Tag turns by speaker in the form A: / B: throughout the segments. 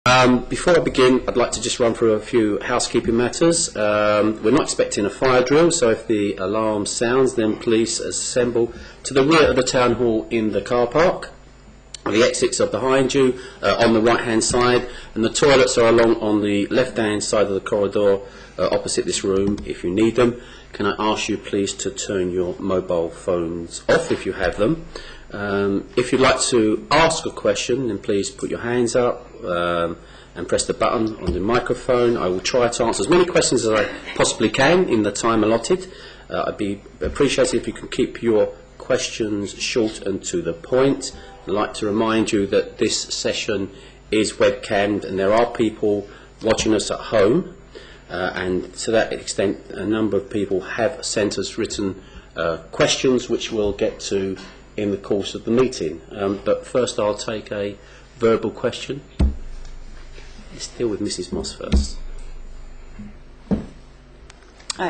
A: Before I begin, I'd like to just run through a few housekeeping matters. We're not expecting a fire drill, so if the alarm sounds, then please assemble to the rear of the town hall in the car park. The exits are behind you on the right-hand side, and the toilets are along on the left-hand side of the corridor opposite this room if you need them. Can I ask you please to turn your mobile phones off if you have them. If you'd like to ask a question, then please put your hands up and press the button on the microphone. I will try to answer as many questions as I possibly can in the time allotted. I'd be appreciated if you can keep your questions short and to the point. I'd like to remind you that this session is webcammed and there are people watching us at home, and to that extent a number of people have sent us written questions which we'll get to in the course of the meeting. But first I'll take a verbal question. Let's deal with Mrs. Moss first.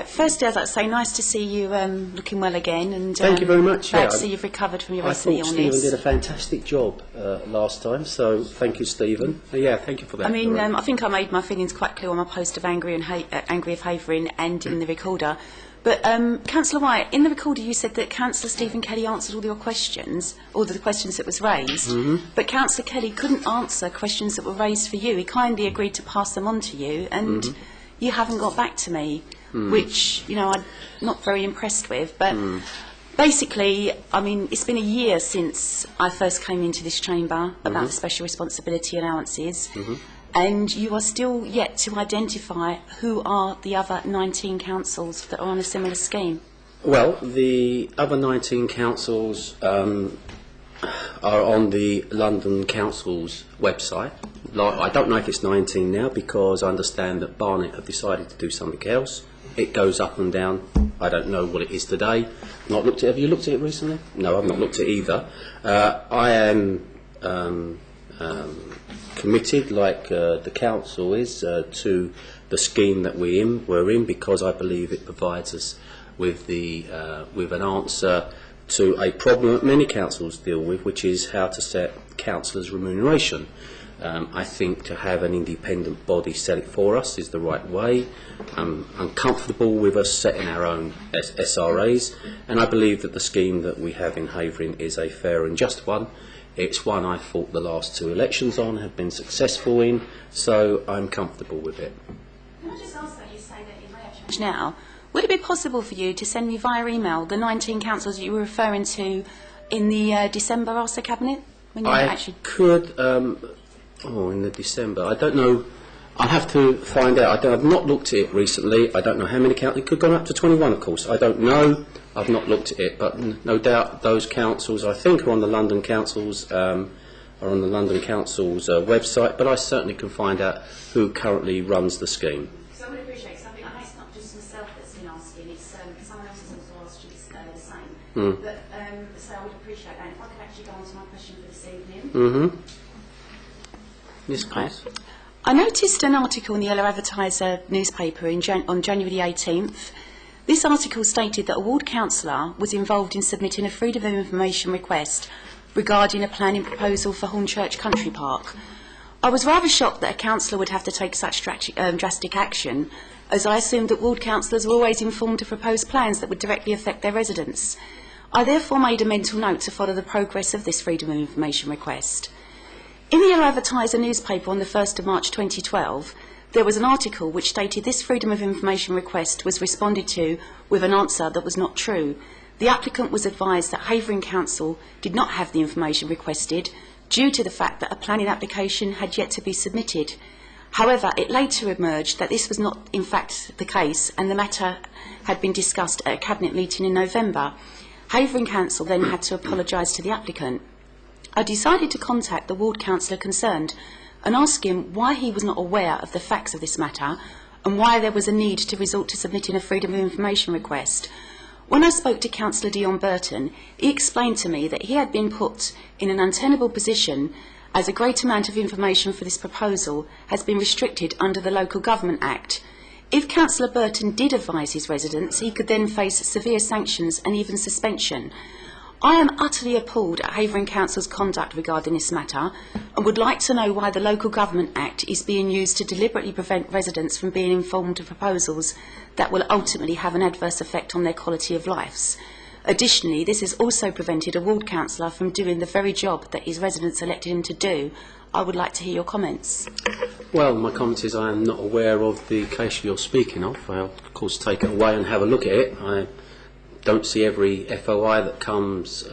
B: Firstly, I'd like to say nice to see you looking well again, and
A: thank you very much.
B: Glad to see you've recovered from your recent illness.
A: I thought Stephen did a fantastic job last time, so thank you, Stephen. Yeah, thank you for that.
B: I mean, I think I made my feelings quite clear on my post of Angry of Havering and in the recorder. But Councillor White, in the recorder you said that Councillor Stephen Kelly answered all your questions, all the questions that was raised, but Councillor Kelly couldn't answer questions that were raised for you. He kindly agreed to pass them on to you, and you haven't got back to me, which, you know, I'm not very impressed with. But basically, I mean, it's been a year since I first came into this chamber about the special responsibility allowances. And you are still yet to identify who are the other 19 councils that are on a similar scheme. Well,
A: the other 19 councils are on the London Council's website. I don't know if it's 19 now, because I understand that Barnet have decided to do something else. It goes up and down. I don't know what it is today. Not looked at. Have you looked at it recently? No, I've not looked at it either. I am committed, like the council is, to the scheme that we're in, because I believe it provides us with an answer to a problem that many councils deal with, which is how to set councillors' remuneration. I think to have an independent body set it for us is the right way. I'm comfortable with us setting our own SRAs, and I believe that the scheme that we have in Havering is a fair and just one. It's one I thought the last two elections on have been successful in, so I'm comfortable with it.
B: Can I just ask that you say that you may have changed now? Would it be possible for you to send me via email the 19 councils you were referring to in the December Ulster Cabinet? When you
A: could, in the December, I don't know. I'll have to find out. I've not looked at it recently. I don't know how many councils. It could have gone up to 21, of course. I don't know. I've not looked at it, but no doubt those councils, I think, are on the London Council's website. But I certainly can find out who currently runs the scheme.
B: So I would appreciate something. I know it's not just myself that's been asking; it's someone else has also asked you the same. But so I would appreciate that. If I could actually go on to my question for this evening.
A: Yes, please.
B: I noticed an article in the Yellow Advertiser newspaper on January the 18th. This article stated that a ward councillor was involved in submitting a Freedom of Information request regarding a planning proposal for Hornchurch Country Park. I was rather shocked that a councillor would have to take such drastic action, as I assumed that ward councillors were always informed of proposed plans that would directly affect their residents. I therefore made a mental note to follow the progress of this Freedom of Information request. In the Yellow Advertiser newspaper on the 1st of March 2012, there was an article which stated this Freedom of Information request was responded to with an answer that was not true. The applicant was advised that Havering Council did not have the information requested due to the fact that a planning application had yet to be submitted. However, it later emerged that this was not in fact the case, and the matter had been discussed at a cabinet meeting in November. Havering Council then had to apologise to the applicant. I decided to contact the ward councillor concerned and ask him why he was not aware of the facts of this matter and why there was a need to resort to submitting a Freedom of Information request. When I spoke to Councillor Dion Burton, he explained to me that he had been put in an untenable position as a great amount of information for this proposal has been restricted under the Local Government Act. If Councillor Burton did advise his residents, he could then face severe sanctions and even suspension. I am utterly appalled at Havering Council's conduct regarding this matter and would like to know why the Local Government Act is being used to deliberately prevent residents from being informed of proposals that will ultimately have an adverse effect on their quality of lives. Additionally, this has also prevented a ward councillor from doing the very job that his residents elected him to do. I would like to hear your comments.
A: Well, my comment is I am not aware of the case you're speaking of. I'll, of course, take it away and have a look at it. I don't see every FOI that comes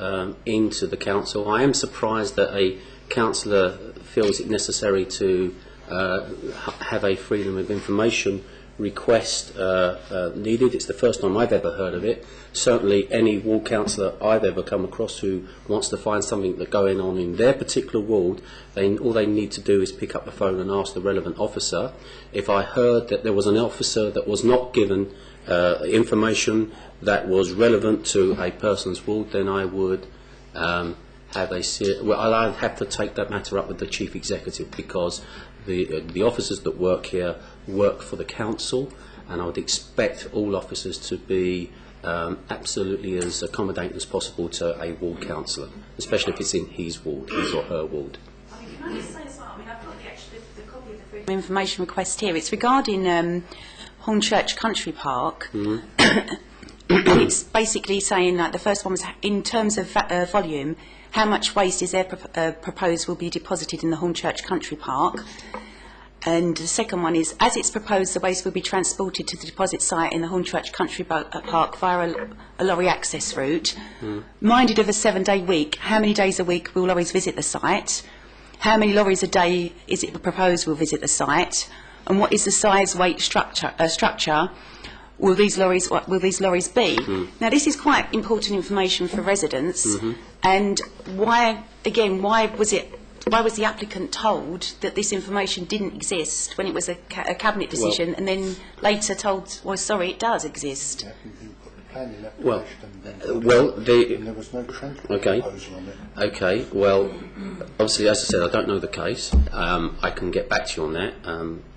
A: into the council. I am surprised that a councillor feels it necessary to have a freedom of information request needed. It's the first time I've ever heard of it. Certainly any ward councillor I've ever come across who wants to find something that's going on in their particular ward, all they need to do is pick up the phone and ask the relevant officer. If I heard that there was an officer that was not given information that was relevant to a person's ward, then I would I'd have to take that matter up with the chief executive, because the officers that work here work for the council, and I would expect all officers to be absolutely as accommodating as possible to a ward councillor, especially if it's in his ward, his or her ward.
B: Can I just say as well, I've got the copy of the freedom of information request here. It's regarding Hornchurch Country Park.
A: Mm-hmm.
B: It's basically saying that the first one was in terms of volume, how much waste is there proposed will be deposited in the Hornchurch Country Park. And the second one is, as it's proposed, the waste will be transported to the deposit site in the Hornchurch Country Park via a lorry access route. Minded of a 7-day week, how many days a week will lorries visit the site? How many lorries a day is it proposed will visit the site? And what is the size, weight, structure will these lorries be? Now, this is quite important information for residents. And why was the applicant told that this information didn't exist when it was a cabinet decision, and then later told, well, sorry, it does exist?
A: Well,
C: there was no transport proposal on it.
A: Okay. Well, obviously, as I said, I don't know the case. I can get back to you on that.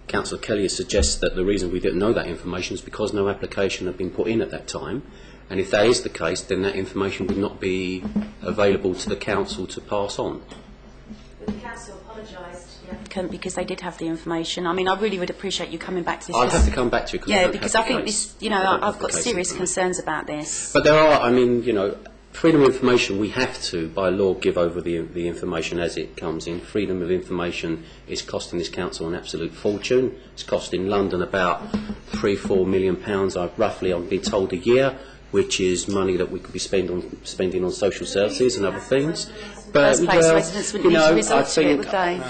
A: Councillor Kelly suggests that the reason we didn't know that information is because no application had been put in at that time. And if that is the case, then that information would not be available to the council to pass on.
B: The council apologised to the applicant because they did have the information. I mean, I really would appreciate you coming back to this.
A: I'll have to come back to you.
B: Yeah, because I think this, I've got serious concerns about this.
A: But there are, freedom of information, we have to, by law, give over the information as it comes in. Freedom of information is costing this council an absolute fortune. It's costing London about £3-4 million, roughly, I've been told, a year, which is money that we could be spending on social services and other things. But
B: residents wouldn't need to resort to it, would they?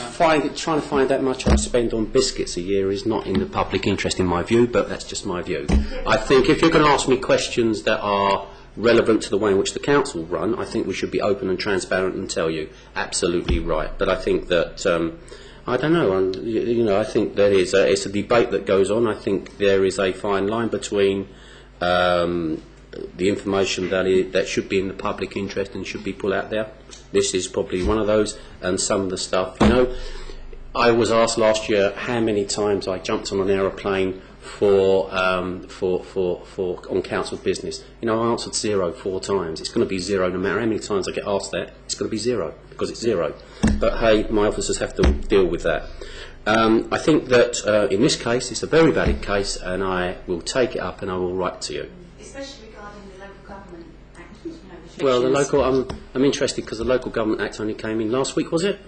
A: Trying to find that much I spend on biscuits a year is not in the public interest, in my view, but that's just my view. I think if you're going to ask me questions that are relevant to the way in which the council run, I think we should be open and transparent and tell you absolutely right. But I think that I don't know. I think there is it's a debate that goes on. I think there is a fine line between the information that should be in the public interest and should be put out there. This is probably one of those, and some of the stuff. I was asked last year how many times I jumped on an aeroplane on council business. I answered 0 4 times. It's going to be 0 no matter how many times I get asked that. It's going to be 0 because it's 0. But hey, my officers have to deal with that. I think that in this case, it's a very valid case, and I will take it up and I will write to you.
B: Especially regarding the Local Government Act.
A: Well, I'm interested because the Local Government Act only came in last week, was it?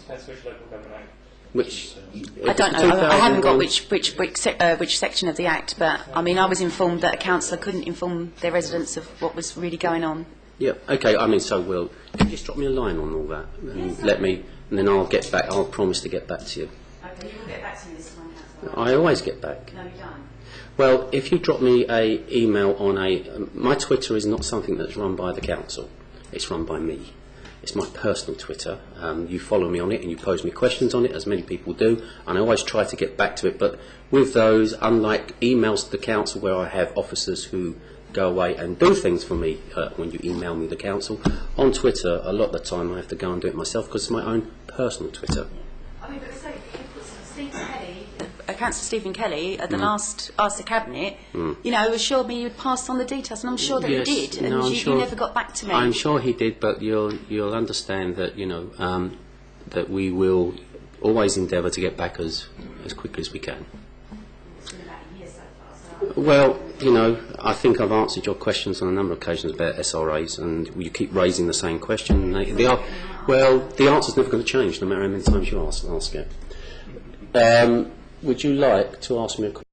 D: That's which Local Government Act?
A: Which
B: I don't know. I haven't got which section of the Act, but I was informed that a councillor couldn't inform their residents of what was really going on.
A: Yeah. Okay. So will you just drop me a line on all that and let me, and then I'll get back. I'll promise to get back to you.
B: Okay, you will get back to me this time, councillor.
A: I always get back.
B: No, you don't.
A: Well, if you drop me a email on my Twitter is not something that's run by the council. It's run by me. It's my personal Twitter. You follow me on it and you pose me questions on it, as many people do, and I always try to get back to it. But with those, unlike emails to the council where I have officers who go away and do things for me when you email me the council, on Twitter, a lot of the time I have to go and do it myself because it's my own personal Twitter.
B: But say, Steve Kelly, a Councillor Stephen Kelly at the last Ask the Cabinet, you know, assured me you'd passed on the details, and I'm sure that
A: Yes,
B: he did, and
A: no, I'm
B: you
A: sure-
B: never got back to me.
A: I'm sure he did, but you'll understand that, you know, that we will always endeavour to get back as quickly as we can.
B: It's been about a year so far, so...
A: Well, you know, I think I've answered your questions on a number of occasions about SRAs, and you keep raising the same question. Well, the answer's never going to change, no matter how many times you ask it. Would you like to ask me a question?